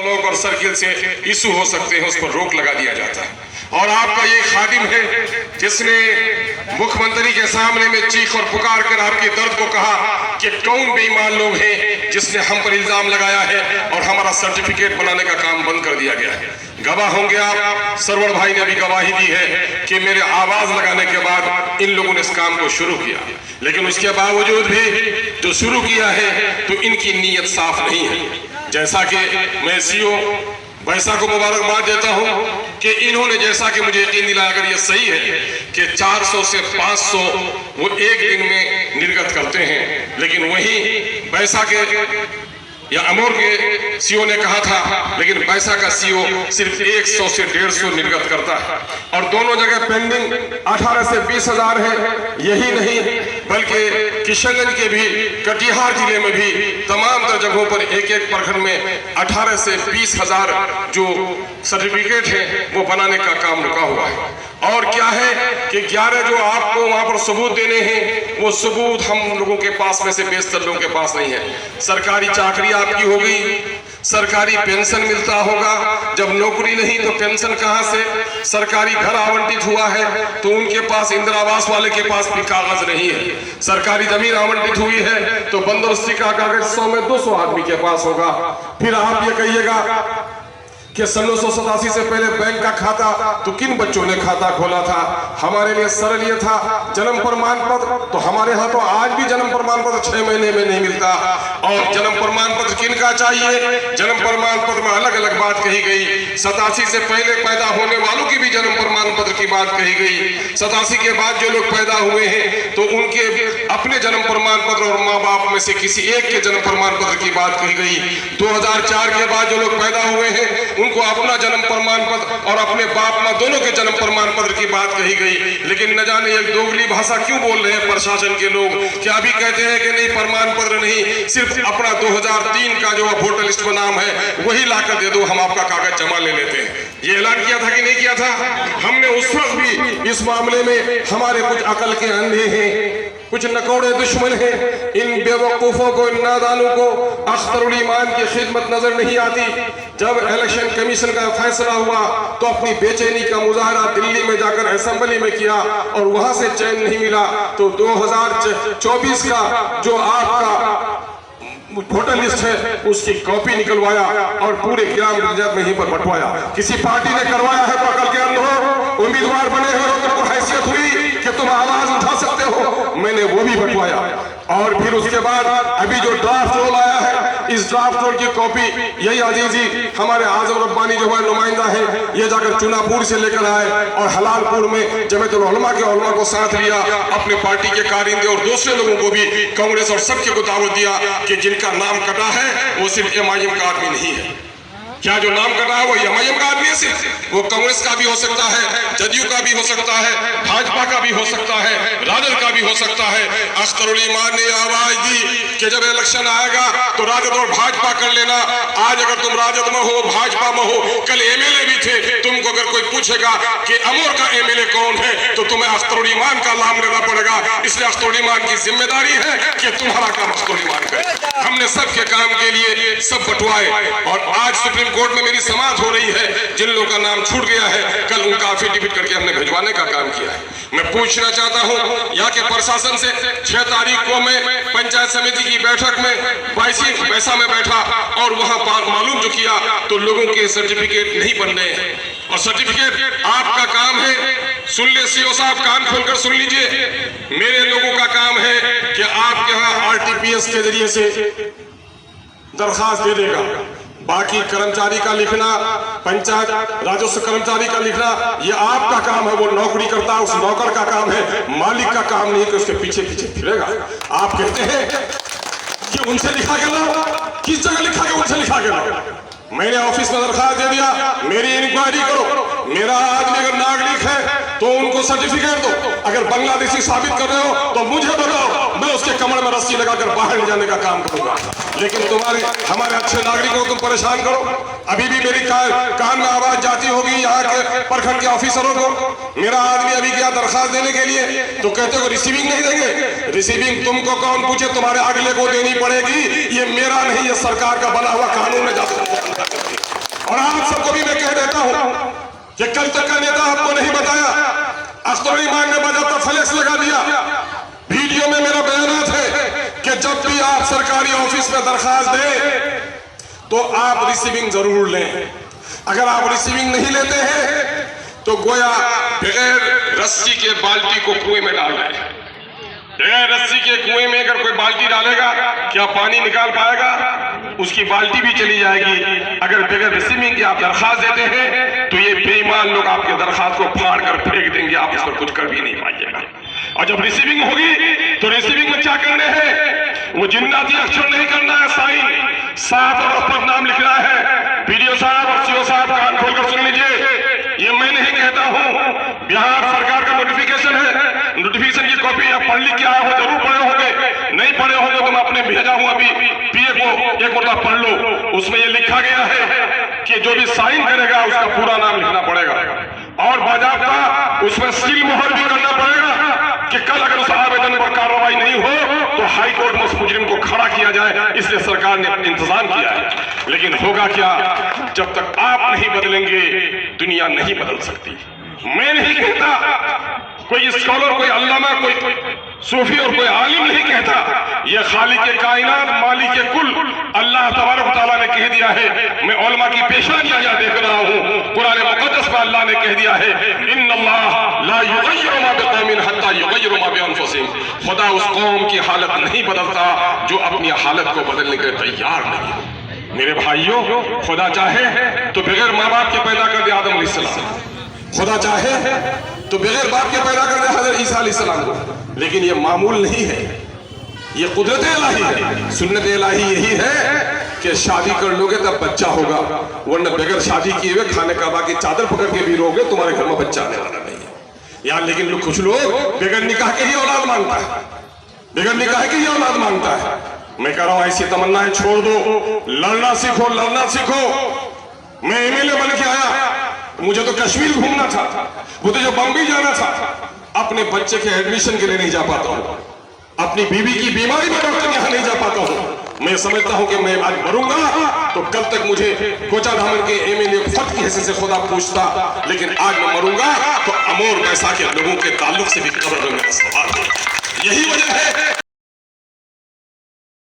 Block और circle से issue हो सकते हैं, उस पर रोक लगा दिया जाता है। और आपका ये खादिम है जिसने मुख्यमंत्री के सामने में चीख और पुकार कर आपके दर्द को कहा कि कौन बेईमान लोग हैं जिसने हम पर इल्जाम लगाया है और हमारा सर्टिफिकेट बनाने का काम बंद कर दिया गया है। गवाह होंगे आप, सरवर भाई ने अभी गवाही दी है कि मेरे आवाज लगाने के बाद इन लोगों ने इस काम को शुरू किया, लेकिन उसके बावजूद भी जो शुरू किया है तो इनकी नीयत साफ नहीं है। जैसा कि मैं सीओ वैसा को मुबारकबाद देता हूं कि इन्होंने जैसा कि मुझे यकीन दिलाया, अगर ये सही है कि 400 से 500 वो एक दिन में निर्गत करते हैं, लेकिन वही वैसा के या अमोर के सीओ ने कहा था, लेकिन पैसा का सीओ सिर्फ 100 से 150 निर्गत करता है। और दोनों जगह पेंडिंग 18 से 20 हजार है। यही नहीं बल्कि किशनगंज के भी, कटिहार जिले में भी तमाम जगहों पर एक एक प्रखंड में 18 से 20 हजार जो सर्टिफिकेट है वो बनाने का काम रुका हुआ है। और क्या है कि 11 जो आपको वहां पर सबूत देने हैं, वो सबूत हम लोगों के पास में से बेशतर लोगों के पास नहीं है। सरकारी चाकरी आपकी हो गई, सरकारी पेंशन मिलता होगा, जब नौकरी नहीं तो पेंशन कहां से? सरकारी घर आवंटित हुआ है तो उनके पास, इंदिरा आवास वाले के पास भी कागज नहीं है। सरकारी जमीन आवंटित हुई है तो बंदोबस्ती का कागज 100 में 200 आदमी के पास होगा। फिर आप ये कहिएगा कि 1987 से पहले बैंक का खाता तो किन बच्चों ने खाता खोला था? हमारे लिए सरल ये था जन्म प्रमाण पत्र, तो हमारे यहाँ तो आज भी जन्म प्रमाण पत्र 6 महीने में नहीं मिलता। और जन्म प्रमाण पत्र किन का चाहिए? जन्म प्रमाण पत्र में अलग अलग बात कही गई। 87 से पहले पैदा होने वालों की भी जन्म प्रमाण पत्र की बात कही गई। 87 के बाद जो लोग पैदा हुए हैं तो उनके अपने जन्म प्रमाण पत्र और माँ बाप में से किसी एक के जन्म प्रमाण पत्र की बात कही गई। 2004 के बाद जो लोग पैदा हुए हैं उनको अपना जन्म प्रमाण पत्र और अपने बाप माँ दोनों के जन्म प्रमाण पत्र की बात कही गई। लेकिन न जाने एक दोगली भाषा क्यों बोल रहे हैं प्रशासन के लोग, क्या अभी कहते हैं कि नहीं प्रमाण पत्र नहीं, सिर्फ अपना 2003 का जो वोटर लिस्ट में नाम है वही लाकर दे दो, हम आपका कागज जमा ले लेते हैं। ये ऐलान किया था कि नहीं किया था? हमने उस वक्त भी इस मामले में, हमारे कुछ अकल के अंधे हैं, कुछ नकौड़े दुश्मन हैं, इन बेवकूफों को, इन नादानों को अख्तरुल ईमान की खिदमत नजर नहीं आती। जब इलेक्शन कमीशन का फैसला हुआ तो अपनी बेचैनी का मुजाहरा दिल्ली में जाकर असेंबली में किया और वहां से चैन नहीं मिला तो 2024 का जो आपका वोटर लिस्ट है उसकी कॉपी निकलवाया और पूरे ग्राम पंचायत में ही पर बंटवाया। किसी पार्टी ने करवाया है तो अकल के अंध हो, उम्मीदवार बने हो, तुमको हैसियत हुई कि तुम आवाज उठा सकते हो, मैंने वो भी बंटवाया। और फिर उसके बाद अभी जो ड्राफ्ट रोल आया है, इस ड्राफ्ट रोल की कॉपी यही अजीजी हमारे आजम रब्बानी जो है नुमाइंदा है, ये जाकर चुनापुर से लेकर आए और हलालपुर में जमीयतुल उलमा के उलमा को साथ लिया, अपने पार्टी के कारिंदे और दूसरे लोगों को भी, कांग्रेस और सबके को दावत दिया कि जिनका नाम कटा है वो सिर्फ एमआईएम का आदमी नहीं है। क्या जो नाम कटा है वो एमआईएम का आदमी है? सिर्फ वो कांग्रेस का भी हो सकता है, जदयू का भी हो सकता है, भाजपा का भी हो सकता है, राजद का भी हो सकता है। अख्तरुल ईमान ने आवाज दी कि जब इलेक्शन आएगा तो राजद और भाजपा कर लेना। आज अगर तुम राजद में हो, भाजपा में हो, कल एमएलए भी थे, तुमको अगर कोई पूछेगा कि अमोर का एमएलए कौन है तो तुम्हें अख्तरुल ईमान का नाम लेना पड़ेगा। इसलिए अख्तरुल ईमान की जिम्मेदारी है कि तुम्हारा काम अख्तरुल ईमान करे। हमने सबके काम के लिए सब बंटवाए और आज सुप्रीम कोर्ट में मेरी समाअत हो रही है। जिन लोगों का नाम छूट गया है कल उनका एफिडेविट करके हमने भिजवाने का काम किया है। मैं पूछना चाहता हूं यहाँ के प्रशासन से, 6 तारीख को मैं पंचायत समिति की बैठक में 22 पैसा में बैठा और वहां मालूम जो किया तो लोगों के सर्टिफिकेट नहीं बन रहे हैं। और सर्टिफिकेट आपका काम है, सुन ले सीओ साहब, कान खोलकर सुन लीजिए, मेरे लोगों का काम है कि आपके यहाँ आरटीपीएस के जरिए से दरखास्त दे देगा। बाकी कर्मचारी का लिखना, पंचायत राजस्व कर्मचारी का लिखना, ये आपका काम है, वो नौकरी करता है, उस नौकर का काम है, मालिक का काम नहीं कि उसके पीछे पीछे फिरेगा। आप कहते हैं कि उनसे लिखा के लाओ, किस जगह लिखा के उनसे लिखा के लाओ? मैंने ऑफिस में दरखास्त दे दिया, मेरी इंक्वायरी करो, मेरा आदमी अगर नागरिक है तो उनको सर्टिफिकेट दो, अगर बांग्लादेशी साबित कर रहे हो तो मुझे बताओ, मैं उसके कमर में रस्सी लगाकर बाहर ले जाने का काम करूंगा। लेकिन तुम्हारे हमारे अच्छे नागरिकों को तुम परेशान करो। अभी भी मेरी कान में आवाज जाती होगी यहाँ के प्रखंड के ऑफिसरों को, मेरा आदमी अभी गया दरखास्त देने के लिए तो कहते हो रिसीविंग नहीं देंगे। रिसीविंग तुमको कौन पूछे, तुम्हारे अगले को देनी पड़ेगी। ये मेरा नहीं, ये सरकार का बना हुआ कानून है। हूं कि कल तक का नेता आपको नहीं बताया, अख्तर ईमान ने बजाता फ्लेक्स लगा दिया। वीडियो में मेरा बयान है कि जब भी आप सरकारी ऑफिस में दरखास्त दें तो आप रिसीविंग जरूर लें। अगर आप रिसीविंग नहीं लेते हैं तो गोया बगैर रस्सी के बाल्टी को कुएं में डाल रहे हैं। बगैर रस्सी के कुएं में अगर कोई बाल्टी डालेगा क्या पानी निकाल पाएगा? उसकी बाल्टी भी चली जाएगी। अगर बगैर रिसीविंग की आप दरखास्त देते हैं तो ये बेईमान लोग आपके दरखास्त को फाड़ कर फेंक देंगे, आप इस पर कुछ कर भी नहीं पाइएगा। और जब रिसीविंग होगी तो रिसीविंग में क्या करने हैं? वो जिन्नाती अक्षर नहीं करना है, साइन साफ और पर नाम लिखना है। वीडियो साहब और सीओ साहब कान खोलकर सुन लीजिए, ये मैं नहीं कहता हूं, बिहार सरकार का नोटिफिकेशन है। नोटिफिकेशन की कॉपी आप पढ़ लिख के आए हो, जरूर पढ़े होंगे, नहीं पढ़े होंगे तो मैं अपने भेजा हूं अभी पीए को, एक मतलब पढ़ लो। उसमें ये लिखा गया है कि जो भी साइन करेगा उसका पूरा नाम लिखना पड़ेगा और बाकायदा उसमें सील मोहर भी करना पड़ेगा कि कल अगर उस आवेदन पर कार्रवाई नहीं हो तो हाई कोर्ट में उस मुजरिम को खड़ा किया जाए। इसलिए सरकार ने इंतजाम किया है। लेकिन होगा क्या? जब तक आप नहीं बदलेंगे दुनिया नहीं बदल सकती। मैं नहीं कहता, कोई स्कॉलर, कोई अल्लामा, कोई सूफी और कोई आलिम नहीं कहता, यह खालिक के कायनात, मालिक के कुल अल्लाह तबारक तआला ने कह दिया है। मैं उलमा की पेशानियां यहाँ देख रहा हूँ, कुरान मुक़द्दस में अल्लाह ने कह दिया है, इन्नल्लाह ला युग़य्यिरु मा बिक़ौमिन हत्ता युग़य्यिरु मा बिअन्फुसिहिम। खुदा उस कौम की हालत नहीं बदलता जो अपनी हालत को बदलने के लिए तैयार नहीं। मेरे भाइयों, खुदा चाहे तो बगैर माँ बाप के पैदा कर दे आदम अलैहिस्सलाम, खुदा चाहे तो बगैर बाप के पैदा कर दे हज़रत ईसा अलैहिस्सलाम को। लेकिन ये मामूल नहीं है, ये कुदरत इलाही है, सुन्नत इलाही यही है कि शादी कर लोगे तब बच्चा होगा, वरना बगैर शादी किए हुए खाने काबा की चादर पकड़ के भी रहोगे, तुम्हारे घर में बच्चा आने वाला नहीं है यार। लेकिन कुछ लोग बगैर निकाह के ही औलाद मांगता है, बगैर निकाह के ही औलाद मांगता है। मैं कह रहा हूं ऐसी तमन्नाएं छोड़ दो, लड़ना सीखो, लड़ना सीखो। मैं एमएलए बन के आया, मुझे तो कश्मीर घूमना था, मुझे जो बम्बई जाना था, अपने बच्चे के एडमिशन के लिए नहीं जा पाता हूँ, अपनी बीवी की बीमारी में डॉक्टर यहाँ नहीं जा पाता हूँ। मैं समझता हूँ कि मैं आज मरूंगा तो कल तक मुझे कोचा धामन के एमएलए फट की हैसियत से खुदा पूछता, लेकिन आज मैं मरूंगा तो अमोर पैसा के लोगों के ताल्लुक से भी कब्र में सवाल। यही वजह है